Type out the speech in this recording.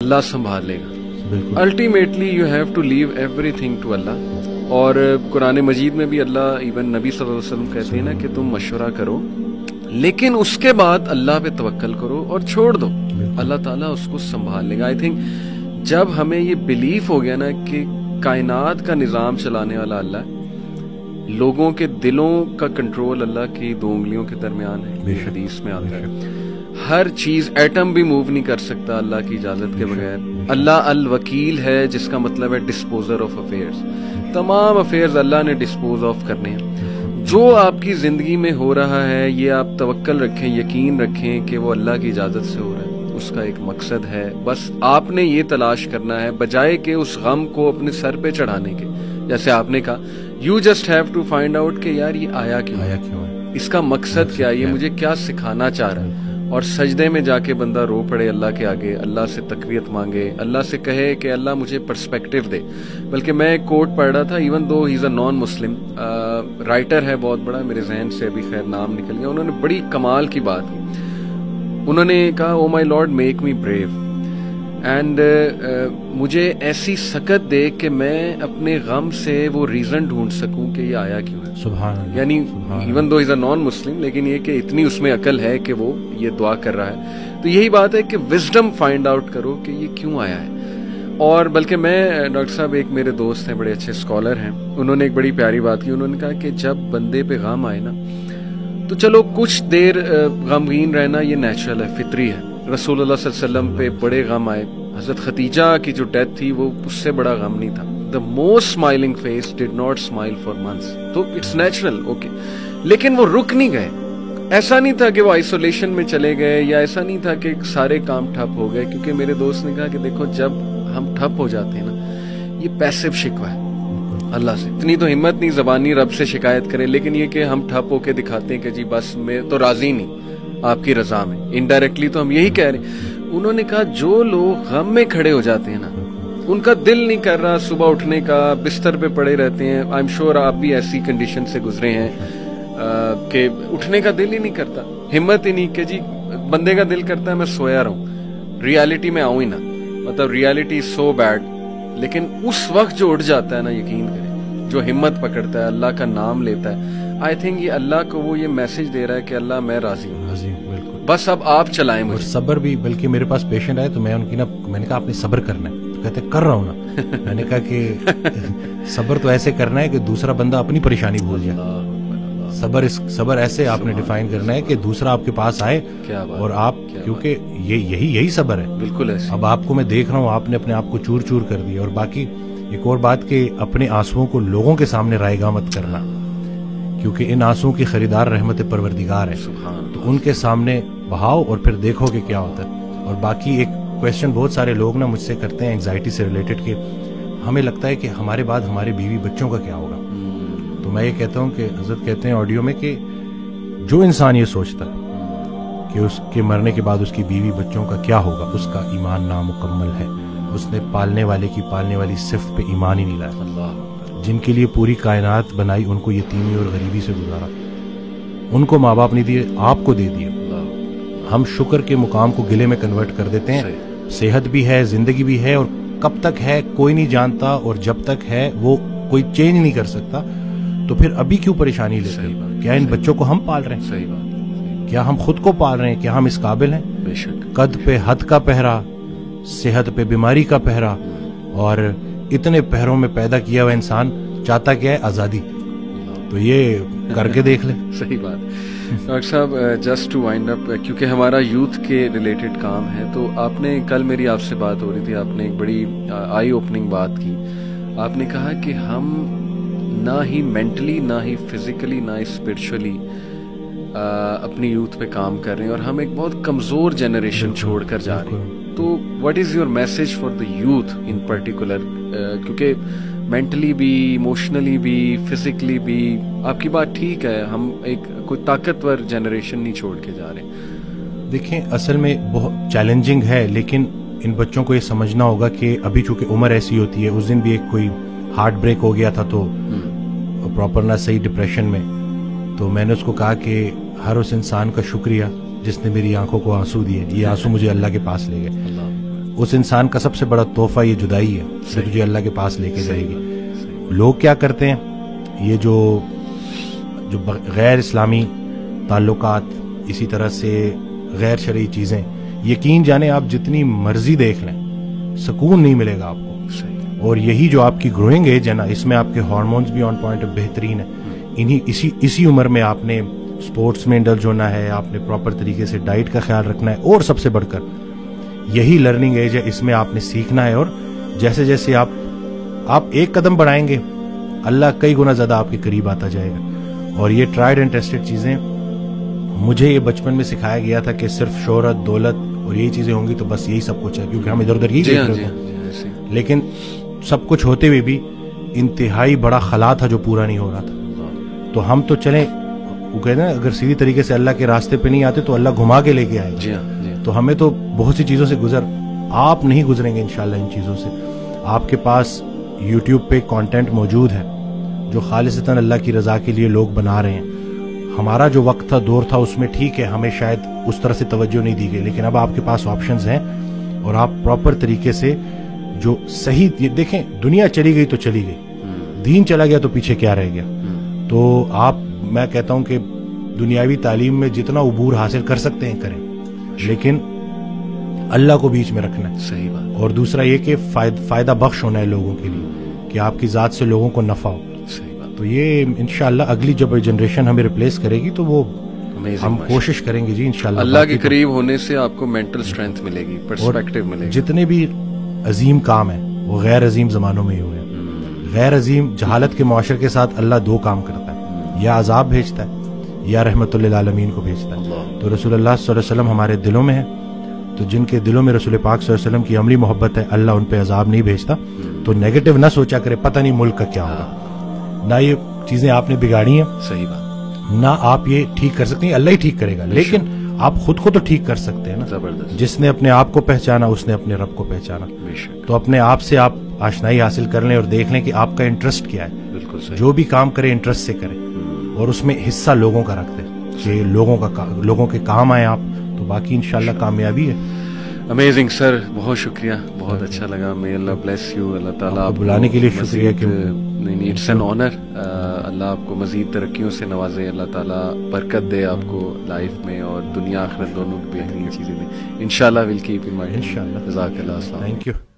اللہ संभाल लेगा. Ultimately you have to leave everything to Allah. और कुरान मजीद में भी अल्लाह इवन नबी सल्लल्लाहु अलैहि वसल्लम कहते हैं ना कि तुम मशवरा करो लेकिन उसके बाद अल्लाह पे तवक्कल करो और छोड़ दो, अल्लाह ताला उसको संभाल लेगा. आई थिंक जब हमें ये बिलीफ हो गया ना कि कायनात का निज़ाम चलाने वाला अल्लाह, लोगों के दिलों का कंट्रोल अल्लाह की 2 उंगलियों के दरमियान है, हदीस में आता है. हर चीज, एटम भी मूव नहीं कर सकता अल्लाह की इजाजत के बगैर. अल्लाह अल वकील है, जिसका मतलब है डिस्पोजर ऑफ अफेयर्स. तमाम अफेयर्स अल्लाह ने डिस्पोज ऑफ करने हैं. जो आपकी जिंदगी में हो रहा है ये आप तवक्कल रखें, यकीन रखें कि वो अल्लाह की इजाजत से हो रहा है. उसका एक मकसद है, बस आपने ये तलाश करना है बजाय के उस गम को अपने सर पे चढ़ाने के. जैसे आपने कहा, you just have to find out कि यार ये आया क्यों है, इसका मकसद क्या है, ये मुझे क्या सिखाना चाह रहा है. और सजदे में जाके बंदा रो पड़े अल्लाह के आगे, अल्लाह से तकवीत मांगे, अल्लाह से कहे कि अल्लाह मुझे पर्सपेक्टिव दे. बल्कि मैं एक कोट पढ़ रहा था, even though he is a non Muslim writer है बहुत बड़ा, मेरे जहन से अभी खैर नाम निकल गया. उन्होंने बड़ी कमाल की बात की. उन्होंने कहा, oh my lord make me brave and मुझे ऐसी सकत दे कि मैं अपने गम से वो रीजन ढूंढ सकूं कि ये आया क्यों है. सुभान अल्लाह. यानी even though is a non Muslim, लेकिन ये कि इतनी उसमें अकल है कि वो ये दुआ कर रहा है. तो यही बात है कि विजडम फाइंड आउट करो कि ये क्यों आया है. और बल्कि मैं, डॉक्टर साहब एक मेरे दोस्त हैं, बड़े अच्छे स्कॉलर हैं, उन्होंने एक बड़ी प्यारी बात की. उन्होंने कहा कि जब बंदे पे गम आए ना, तो चलो कुछ देर गमगीन रहना ये नेचुरल है, फितरी है. रसूलुल्लाह सल्लल्लाहु अलैहि वसल्लम पे बड़े गम आए. हजरत खतीजा की जो डेथ थी वो उससे बड़ा गम नहीं था. The most smiling face did not smile for months. तो इट्स नेचुरल, ओके. लेकिन वो रुक नहीं गए. ऐसा नहीं था कि वो आइसोलेशन में चले गए, या ऐसा नहीं था कि सारे काम ठप हो गए. क्योंकि मेरे दोस्त ने कहा कि देखो, जब हम ठप हो जाते हैं ना, ये पैसिव शिकवा है अल्लाह से. इतनी तो हिम्मत नहीं ज़बानी रब से शिकायत करें, लेकिन ये कि हम ठप होके दिखाते हैं कि जी बस मैं तो राजी नहीं आपकी रजा में. इनडायरेक्टली तो हम यही कह रहे हैं. उन्होंने कहा, जो लोग गम में खड़े हो जाते हैं ना, उनका दिल नहीं कर रहा सुबह उठने का, बिस्तर पे पड़े रहते हैं. आई एम श्योर आप भी ऐसी कंडीशन से गुजरे हैं कि उठने का दिल ही नहीं करता, हिम्मत ही नहीं कि जी, बंदे का दिल करता है मैं सोया रहूं, रियलिटी में आऊं ही ना, मतलब रियलिटी इज सो बैड. लेकिन उस वक्त जो उठ जाता है ना, यकीन करें, जो हिम्मत पकड़ता है, अल्लाह का नाम लेता है, आई थिंक ये अल्लाह को वो ये मैसेज दे रहा है कि अल्लाह मैं राजी हूँ, बस अब आप चलाएं मुझे. सब्र भी, बल्कि मेरे पास पेशेंट आए तो मैंने कहा आपने सब्र करना है, तो कहते कर रहा हूँ ना. मैंने कहा कि सब्र तो ऐसे करना है कि दूसरा बंदा अपनी परेशानी भूल जाए. सब्र ऐसे आपने डिफाइन करना है कि दूसरा आपके पास आए और आप, क्योंकि यही सब्र है. बिल्कुल ऐसे. अब आपको मैं देख रहा हूँ, आपने अपने आप को चूर चूर कर दिया. और बाकी एक और बात कि अपने आंसुओं को लोगों के सामने रायगा मत करना, क्योंकि इन आंसुओं की खरीदार रहमत परवरदिगार है. तो उनके सामने बहाओ और फिर देखो कि क्या होता है. और बाकी एक क्वेश्चन बहुत सारे लोग ना मुझसे करते हैं एंग्जाइटी से रिलेटेड, कि हमें लगता है कि हमारे बाद हमारे बीवी बच्चों का क्या होगा. तो मैं ये कहता हूँ कि हजरत कहते हैं ऑडियो में कि जो इंसान ये सोचता है कि उसके मरने के बाद उसकी बीवी बच्चों का क्या होगा, उसका ईमान नामुकम्मल है. उसने पालने वाली सिर्फ पे ईमान ही नहीं लाया. जिनके लिए पूरी कायनात बनाई, उनको यतीमी और गरीबी से गुजारा, उनको माँ बाप नहीं दिए, आपको दे दिए. हम शुक्र के मुकाम को गिले में कन्वर्ट कर देते हैं. सेहत भी है, जिंदगी भी है, और कब तक है कोई नहीं जानता, और जब तक है वो कोई चेंज नहीं कर सकता. तो फिर अभी क्यों परेशानी लेते हैं? क्या इन बच्चों को हम पाल रहे हैं? सही बात. क्या हम खुद को पाल रहे हैं? क्या हम इस काबिल हैं? बेशक. कद पे हद का पहरा, सेहत पे बीमारी का पहरा, और इतने पहरों में पैदा किया हुआ इंसान चाहता क्या है? आजादी. तो ये करके देख ले. सही बात. डॉक्टर साहब, जस्ट टू वाइंड अप, क्योंकि हमारा यूथ के रिलेटेड काम है, तो आपने कल मेरी आपसे बात हो रही थी, आपने एक बड़ी आई ओपनिंग बात की. आपने कहा कि हम ना ही मेंटली, ना ही फिजिकली, ना ही स्पिरिचुअली अपनी यूथ पे काम कर रहे हैं, और हम एक बहुत कमजोर जनरेशन छोड़कर जा रहे हैं. तो what is your message for the youth in particular, क्योंकि मेंटली भी, इमोशनली भी, फिजिकली भी, आपकी बात ठीक है, हम एक कोई ताकतवर जनरेशन नहीं छोड़ के जा रहे. देखें, असल में बहुत चैलेंजिंग है, लेकिन इन बच्चों को ये समझना होगा कि अभी चूंकि उम्र ऐसी होती है. उस दिन भी एक कोई हार्ट ब्रेक हो गया था, तो प्रॉपर ना सही डिप्रेशन में, तो मैंने उसको कहा कि हर उस इंसान का शुक्रिया जिसने मेरी आंखों को आंसू दिए. ये आंसू मुझे अल्लाह के पास ले गए. اس انسان کا سب سے بڑا تحفہ یہ جدائی ہے جو تجھے اللہ کے پاس لے کے جائے گی. لوگ کیا کرتے ہیں, یہ جو غیر اسلامی تعلقات, اسی طرح سے غیر شرعی چیزیں, یقین جانے آپ جتنی مرضی دیکھ لیں سکون نہیں ملے گا آپ کو. اور یہی جو آپ کی گروئنگ ایج ہے نا, اس میں آپ کے ہارمونز بھی آن پوائنٹ بہترین ہیں. اسی عمر میں آپ نے سپورٹس میں انڈلج ہونا ہے, آپ نے پراپر طریقے سے ڈائٹ کا خیال رکھنا ہے, اور سب سے بڑھ کر یہی لرننگ ایج ہے, اس میں آپ نے سیکھنا ہے. اور جیسے جیسے آپ ایک قدم بڑھائیں گے اللہ کئی گنا زیادہ آپ کے قریب آتا جائے گا. اور یہ ٹرائیڈ اینڈ ٹیسٹڈ چیزیں, مجھے یہ بچپن میں سکھایا گیا تھا کہ صرف شہرت, دولت اور یہی چیزیں ہوں گی تو بس یہی سب کچھ ہے, کیونکہ ہم ادھر ادھر ہی دیکھ رہے تھے. لیکن سب کچھ ہوتے ہوئے بھی انتہائی بڑا خلا تھا جو پورا نہیں ہو رہا تھا. تو ہم تو چلیں, وہ کہتے ہیں اگر سیدھی طریقے سے اللہ کے راستے پہ نہیں آتے تو اللہ گھما کے لے کے آئے گا. تو ہمیں تو بہت سی چیزوں سے آپ نہیں گزریں گے انشاءاللہ ان چیزوں سے. آپ کے پاس یوٹیوب پہ کانٹینٹ موجود ہے جو خالصتاً اللہ کی رضا کے لیے لوگ بنا رہے ہیں. ہمارا جو وقت تھا, دور تھا, اس میں ٹھیک ہے ہمیں شاید اس طرح سے توجہ نہیں دی گئی, لیکن اب آپ کے پاس آپشنز ہیں اور آپ پراپر طریقے سے جو صحیح, دیکھیں دنیا چلی گئی تو چلی گئی, دین چلا گیا تو پیچھے کیا رہ گیا. تو میں کہتا ہوں کہ دنیاوی تعلیم میں جتنا عبور حاصل کر سکتے ہیں کریں, لیکن اللہ کو بیچ میں رکھنا ہے. صحیح بات. اور دوسرا یہ کہ فائدہ بخش ہونا ہے لوگوں کے لیے, کہ آپ کی ذات سے لوگوں کو نفع ہو. تو یہ انشاءاللہ اگلی جب جنریشن ہمیں ریپلیس کرے گی تو وہ ہم کوشش کریں گے جی انشاءاللہ. اللہ کے قریب ہونے سے آپ کو مینٹل سٹرینتھ ملے گی, پرسپیکٹیو ملے گی. جتنے بھی عظیم کام ہیں وہ غیر عظیم زمانوں میں ہی ہوئے ہیں. غیر عظیم جہالت کے معاشرے کے ساتھ اللہ دو کام کرتا ہے, یا عذاب بھیجتا ہے یا رحمت للعالمین کو بھیجتا ہے. تو رسول اللہ صلی اللہ علیہ وسلم ہمارے دلوں میں ہے, تو جن کے دلوں میں رسول پاک صلی اللہ علیہ وسلم کی عملی محبت ہے اللہ ان پہ عذاب نہیں بھیجتا. تو نیگیٹو نہ سوچا کرے پتہ نہیں ملک کا کیا ہوگا, نہ یہ چیزیں آپ نے بگاڑی ہیں, صحیح بات, نہ آپ یہ ٹھیک کر سکتے ہیں, اللہ ہی ٹھیک کرے گا. لیکن آپ خود کو تو ٹھیک کر سکتے ہیں نا. زبردست. جس نے اپنے آپ کو پہچانا اس نے اپنے رب کو پہچانا. تو اپنے آپ سے آپ آشنائی حاصل کر لیں اور دیکھ لیں کہ آپ کا انٹرسٹ کیا ہے. بالکل صحیح. جو بھی کام کرے انٹرسٹ سے کرے اور اس میں حصہ لوگوں کا رکھ دیں کہ لوگوں کے کام آئے آپ, تو باقی انشاءاللہ کامیابی ہے. امیزنگ سر, بہت شکریہ, بہت اچھا لگا. may Allah bless you. اللہ تعالیٰ آپ بلانے کے لیے شکریہ. کہ نہیں, اٹس این آنر. اللہ آپ کو مزید ترقیوں سے نوازے, اللہ تعالیٰ برکت دے آپ کو لائف میں, اور دنیا آخرت دونوں کی بہترین چیزیں دیں انشاءاللہ. ول کیپ ان مائنڈ انشاءاللہ. جزاک اللہ. السلام. Thank you.